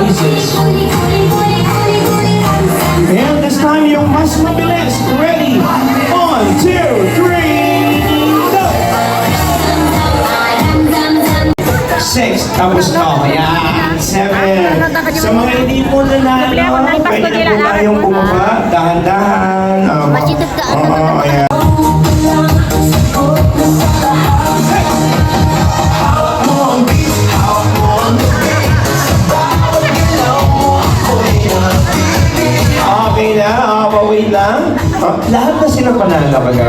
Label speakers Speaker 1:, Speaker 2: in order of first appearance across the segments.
Speaker 1: noises. And this time yung mas mabilis. Ready? 1, 2, 3, go! 6, tapos yan. 7. Sa mga hindi po nanalo, pwede na po tayong bumaba. Dahan-dahan. Ayan. Okay na, wait lang. Lahat na sila panalo ba?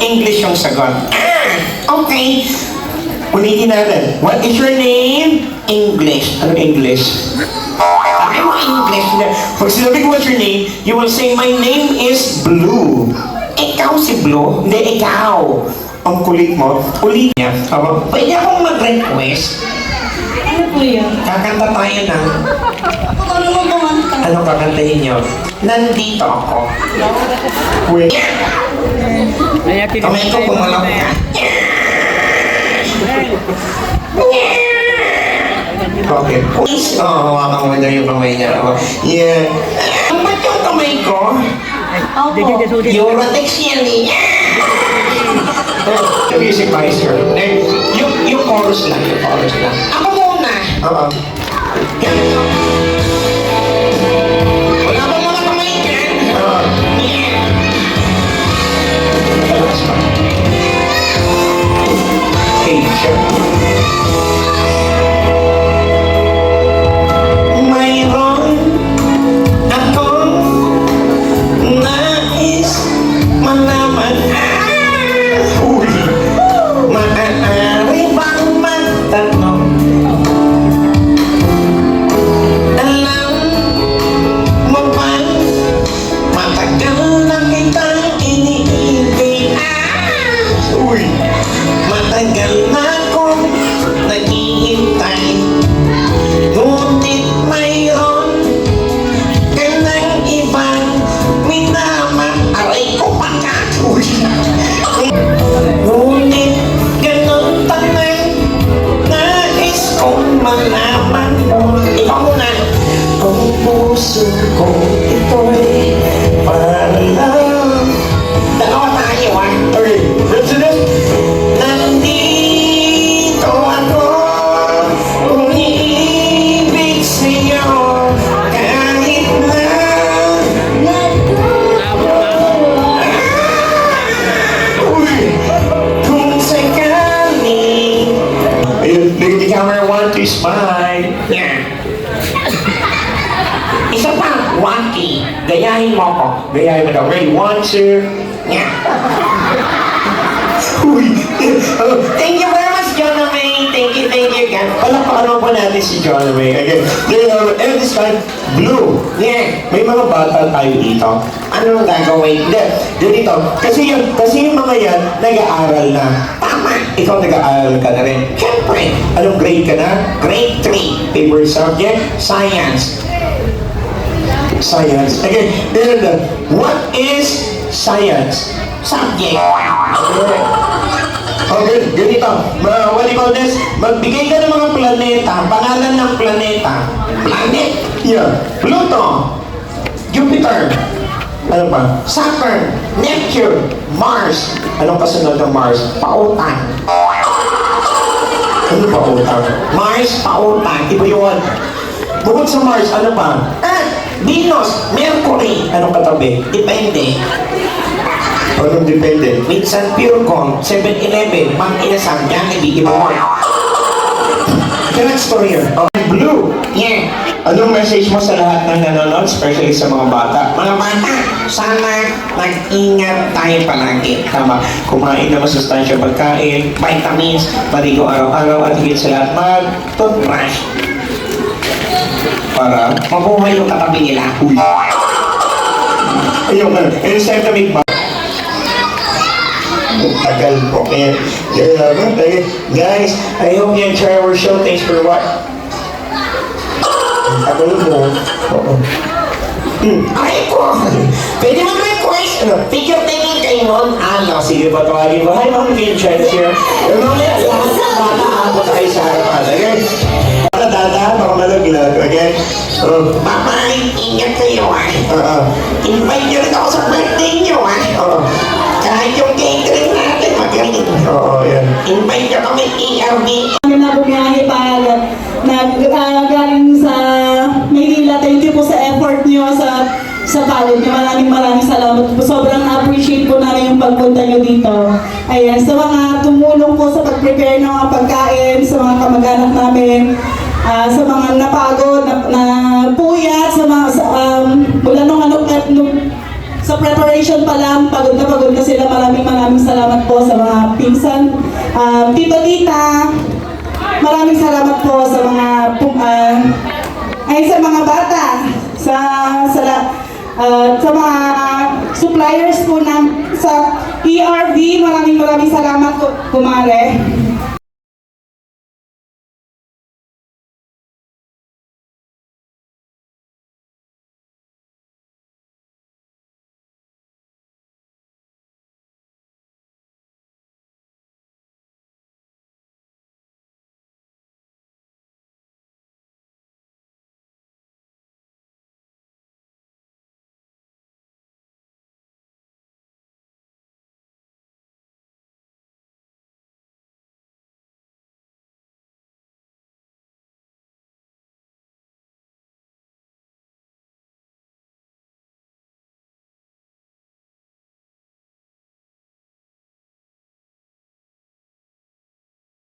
Speaker 1: English yung sagot. Okay. Ulitin natin. What is your name? English. Ano English? Ano English? Pag sinabi ko what's your name, you will say, my name is Blue. Ikaw si Blue? Hindi, ikaw. Ang kulit mo. Ulit niya. Pwede akong mag-request?
Speaker 2: Ano po yun?
Speaker 1: Kakanta tayo na.
Speaker 2: Ano mo kumanta?
Speaker 1: Anong kakantahin niyo? Nandito ako. Wait. Kamay ko pumalak ka. Okay. Please. Hawakan mo na yung kamay niya. Yeah. Ang ba't yung kamay ko?
Speaker 2: Opo.
Speaker 1: Eurotex yan eh. The music master. Yung chorus lang. Ako muna. Wala bang mga kamay dyan? Okay, sure. Mayroon akong nais malaman. Uy! Maaari bang magtanong? Alam mo ba, matagal na kitang iniibig. Uy! Matagal na akong naghihintay. Ngunit mayroon ka ng ibang minamahal ko pagkatuloy. Ngunit ganun pa na nais kong malaman mo. Ikaw muna. Kung puso ko ito'y para lang. Dalawa tayo Okay, president. Nandito ako, umiibig sa'yo, kahit na kung sakali. Ayun, look at the camera, 1, 2, smile. Yeah. Isa pa, 1, 2. Gayahin mo ako. Gayahin mo daw. Ready, 1, 2. Yeah. Thank you very much, John May. Thank you again. Palakpakan po natin si John May. Again, and this time, Blue. Yeah. May mga bata tayo dito. Ano ang gagawin? Hindi. Ganito. Kasi yung mga yan, nag-aaral na. Tama. Ikaw nag-aaral ka na rin. Siyempre. Anong grade ka na? Grade 3. Favorite subject? Science. Again, what is science? Subject. Okay, ganito. What do you call this? Magbigay ka ng mga planeta, pangalan ng planeta. Planet. Yeah. Pluto. Jupiter. Ano pa? Saturn. Neptune. Mars. Anong kasunod ng Mars? Pautan. Ano pautan? Mars, pautan. Iba yun. Bukod sa Mars, ano pa? Venus, Mercury. Anong katabi? Depende. Anong depende? Minsan pure gold, 7-Eleven, pang-inasang, Jollibee, iba mo. The next story here. Blue. Yeah. Anong message mo sa lahat ng nanonood, especially sa mga bata? Mga bata, sana mag-ingat tayo palagi. Tama. Kumain na masustansya pagkain, vitamins, maligo araw-araw, at higit sa lahat, mag-toothbrush. Para mabuhay yung katabi nila. Ayun, and it's time to make tagal po. Guys, I hope you enjoy our show. Thanks for watching. Katulog mo. Oo. Ay ko! Pwede mag-request. Figure taking kayo nun. Sige, patawagin mo. Hi, Ma'am Kim, try to share. Yung mamaya, lahat ng bata abot tayo sa harapan. Okay? Dada, baka malaglag. Okay? Mama, ingat kayo invite nyo rin ako sa birthday nyo kahit yung catering natin magaling. Yan. Invite nyo kami ERB.
Speaker 2: Kami na bumiyahe pa galing sa Maynila. Thank you po sa effort niyo sa college. Maraming salamat po. Sobrang na-appreciate po namin yung pagpunta niyo dito. Ayan, sa mga tumulong po sa pag-prepare ng mga pagkain, sa mga kamag-anak namin, sa mga napagod, na puyat, sa mga, mula sa preparation pa lang, pagod na sila. Maraming salamat po sa mga pinsan, tito, tita. Maraming salamat po sa mga sa mga bata, sa mga suppliers po sa ERV. Maraming salamat po, kumare.